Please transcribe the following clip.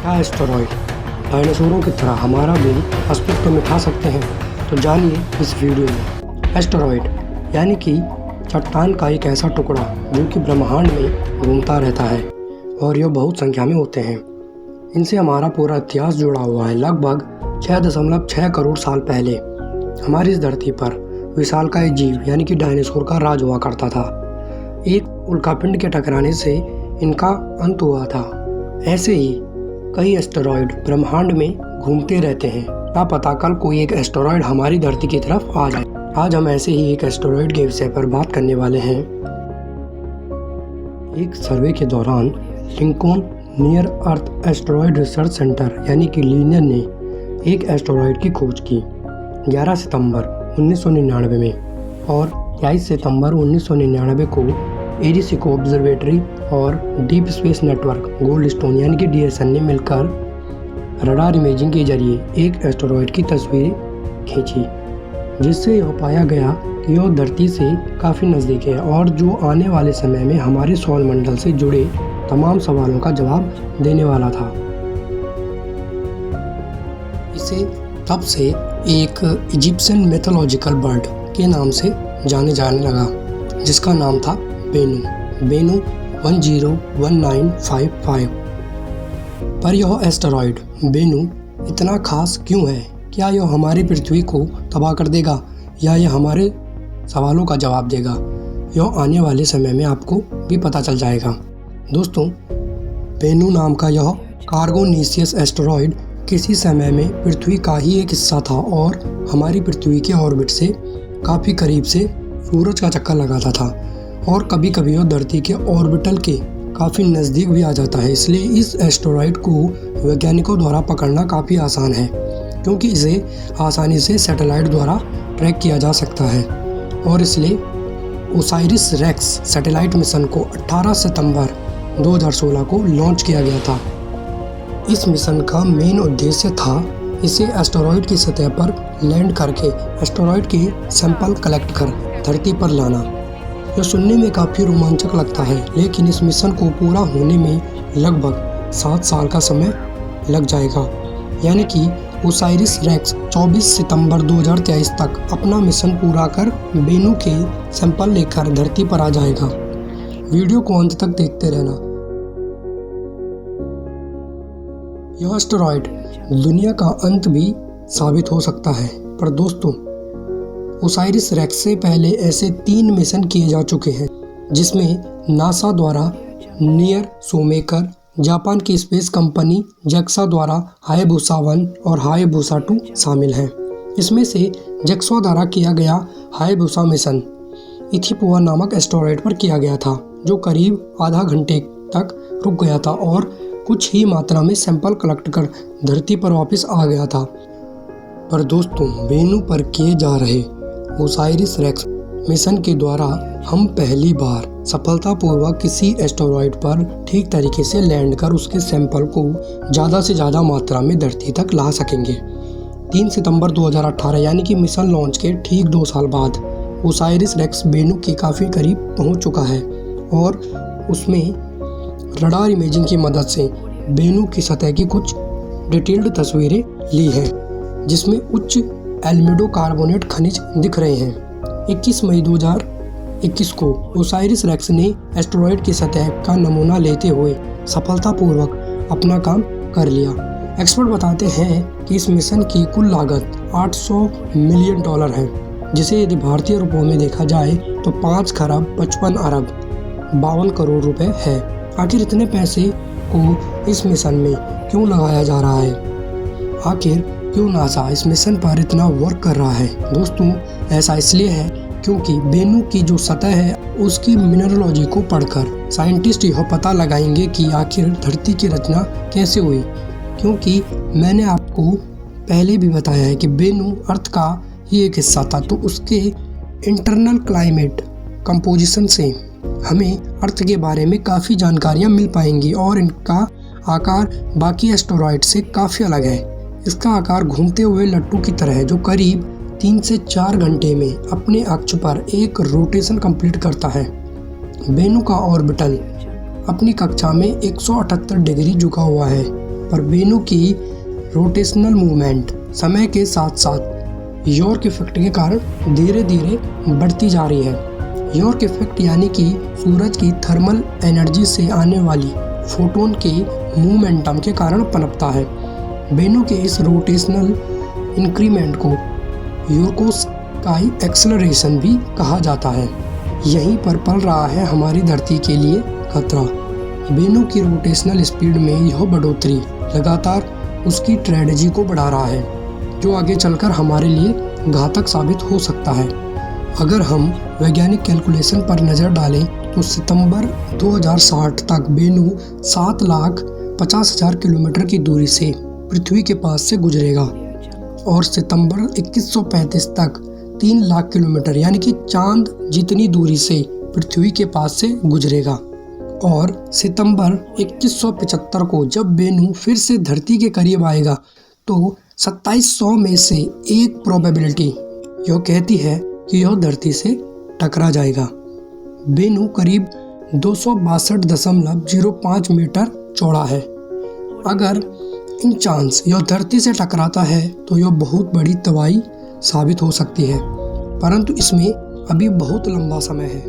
क्या एस्टेरॉयड डायनासोरों की तरह हमारा भी अस्तित्व मिटा सकते हैं? तो जानिए इस वीडियो में। एस्टेरॉयड यानी कि चट्टान का एक ऐसा टुकड़ा जो कि ब्रह्मांड में घूमता रहता है और यह बहुत संख्या में होते हैं। इनसे हमारा पूरा इतिहास जुड़ा हुआ है। लगभग 6.6 करोड़ साल पहले हमारी इस धरती पर विशालकाय जीव यानी कि डायनासोर का राज हुआ करता था। एक उल्कापिंड के टकराने से इनका अंत हुआ था। ऐसे ही कई एस्टेरॉयड ब्रह्मांड में घूमते रहते हैं। क्या पता कल कोई एक एस्टेरॉयड हमारी धरती की तरफ आ जाए। आज हम ऐसे ही एक एस्टेरॉयड के विषय पर बात करने वाले हैं। एक सर्वे के दौरान लिंकन नियर अर्थ एस्टेरॉयड रिसर्च सेंटर यानी कि लीनियर ने एक एस्टेरॉयड की खोज की 11 सितंबर 1999 में और 23 सितंबर 1999 को एरिसिको ऑब्जर्वेटरी और डीप स्पेस नेटवर्क गोल्डस्टोन यानी कि DSN ने मिलकर रडार इमेजिंग के जरिए एक एस्टेरॉयड की तस्वीर खींची, जिससे यह पाया गया कि यह धरती से काफ़ी नज़दीक है और जो आने वाले समय में हमारे सौरमंडल से जुड़े तमाम सवालों का जवाब देने वाला था। इसे तब से एक इजिप्शियन मैथोलॉजिकल बर्ड के नाम से जाने लगा, जिसका नाम था बेनू 101955। पर यह एस्टेरॉयड बेनू इतना खास क्यों है? क्या यह हमारी पृथ्वी को तबाह कर देगा या यह हमारे सवालों का जवाब देगा? यह आने वाले समय में आपको भी पता चल जाएगा। दोस्तों, बेनू नाम का यह कार्गोनीसियस एस्टेरॉयड किसी समय में पृथ्वी का ही एक हिस्सा था और हमारी पृथ्वी के ऑर्बिट से काफ़ी करीब से सूरज का चक्कर लगाता था और कभी कभी वह धरती के ऑर्बिटल के काफ़ी नज़दीक भी आ जाता है। इसलिए इस एस्टेरॉयड को वैज्ञानिकों द्वारा पकड़ना काफ़ी आसान है, क्योंकि इसे आसानी से सैटेलाइट द्वारा ट्रैक किया जा सकता है। और इसलिए ओसाइरिस रेक्स सैटेलाइट मिशन को 18 सितंबर 2016 को लॉन्च किया गया था। इस मिशन का मेन उद्देश्य था इसे एस्टेरॉयड की सतह पर लैंड करके एस्टेरॉयड के सैंपल कलेक्ट कर धरती पर लाना। यह सुनने में काफ़ी रोमांचक लगता है, लेकिन इस मिशन को पूरा होने में लगभग 7 साल का समय लग जाएगा। यानी कि ओसाइरिस रेक्स 24 सितंबर 2023 तक अपना मिशन पूरा कर बेनू के सैंपल लेकर धरती पर आ जाएगा। वीडियो को अंत तक देखते रहना। यह एस्टेरॉयड दुनिया का अंत भी साबित हो सकता है। पर दोस्तों, ओसाइरिस रेक्स से पहले ऐसे 3 मिशन किए जा चुके हैं, जिसमें नासा द्वारा नियर सोमेकर, जापान की स्पेस कंपनी जेक्सा द्वारा हायाबुसा 1 और हायाबुसा 2 शामिल हैं। इसमें से जेक्सा द्वारा किया गया हायाबुसा मिशन इथिपुआ नामक एस्टेरॉयड पर किया गया था, जो करीब आधा घंटे तक रुक गया था और कुछ ही मात्रा में सैंपल कलेक्ट कर धरती पर वापस आ गया था। पर दोस्तों, बेनू पर किए जा रहे ओसाइरिस रेक्स मिशन के द्वारा हम पहली बार सफलतापूर्वक किसी एस्टेरॉयड पर ठीक तरीके से लैंड कर उसके सैंपल को ज़्यादा से ज़्यादा मात्रा में धरती तक ला सकेंगे। 3 सितंबर 2018 यानी कि मिशन लॉन्च के ठीक 2 साल बाद ओसाइरिस रेक्स बेनू के काफ़ी करीब पहुंच चुका है और उसमें रडार इमेजिंग की मदद से बेनू की सतह की कुछ डिटेल्ड तस्वीरें ली हैं, जिसमें उच्च एल्मिडो कार्बोनेट खनिज दिख रहे हैं। 21 मई 2021 को ओसाइरिस रेक्स ने एस्टेरॉयड की सतह का नमूना लेते हुए सफलतापूर्वक अपना काम कर लिया। एक्सपर्ट बताते हैं कि इस मिशन की कुल लागत $800 मिलियन है, जिसे यदि भारतीय रुपयों में देखा जाए तो 5 खरब 55 अरब 52 करोड़ रुपए है। आखिर इतने पैसे को इस मिशन में क्यों लगाया जा रहा है? आखिर क्यों नासा इस मिशन पर इतना वर्क कर रहा है? दोस्तों, ऐसा इसलिए है क्योंकि बेनू की जो सतह है उसकी मिनरलॉजी को पढ़कर साइंटिस्ट यह पता लगाएंगे कि आखिर धरती की रचना कैसे हुई। क्योंकि मैंने आपको पहले भी बताया है कि बेनू अर्थ का ही एक हिस्सा था, तो उसके इंटरनल क्लाइमेट कंपोजिशन से हमें अर्थ के बारे में काफ़ी जानकारियाँ मिल पाएंगी और इनका आकार बाकी एस्टेरॉयड से काफ़ी अलग है। इसका आकार घूमते हुए लट्टू की तरह है, जो करीब 3 से 4 घंटे में अपने अक्ष पर एक रोटेशन कंप्लीट करता है। बेनू का ऑर्बिटल अपनी कक्षा में 178 डिग्री झुका हुआ है। पर बेनू की रोटेशनल मूवमेंट समय के साथ साथ यॉर्क इफेक्ट के कारण धीरे धीरे बढ़ती जा रही है। यॉर्क इफेक्ट यानी कि सूरज की थर्मल एनर्जी से आने वाली फोटोन के मोमेंटम के कारण पनपता है। बेनू के इस रोटेशनल इंक्रीमेंट को योर्कोस्काई एक्सेलरेशन भी कहा जाता है। यहीं पर पल रहा है हमारी धरती के लिए खतरा। बेनू की रोटेशनल स्पीड में यह बढ़ोतरी लगातार उसकी ट्रेजेडी को बढ़ा रहा है, जो आगे चलकर हमारे लिए घातक साबित हो सकता है। अगर हम वैज्ञानिक कैलकुलेशन पर नज़र डालें तो सितंबर 2060 तक बेनू 7,50,000 किलोमीटर की दूरी से पृथ्वी के पास से गुजरेगा और सितंबर 2135 तक 3 लाख किलोमीटर यानी कि चांद जितनी दूरी से पृथ्वी के पास से गुजरेगा। और सितंबर 2175 को जब बेनू फिर से धरती के करीब आएगा तो 2700 में से एक प्रोबेबिलिटी यह कहती है कि यह धरती से टकरा जाएगा। बेनू करीब 262.05 मीटर चौड़ा है। अगर इन चांस यह धरती से टकराता है तो यह बहुत बड़ी तबाही साबित हो सकती है, परंतु इसमें अभी बहुत लंबा समय है।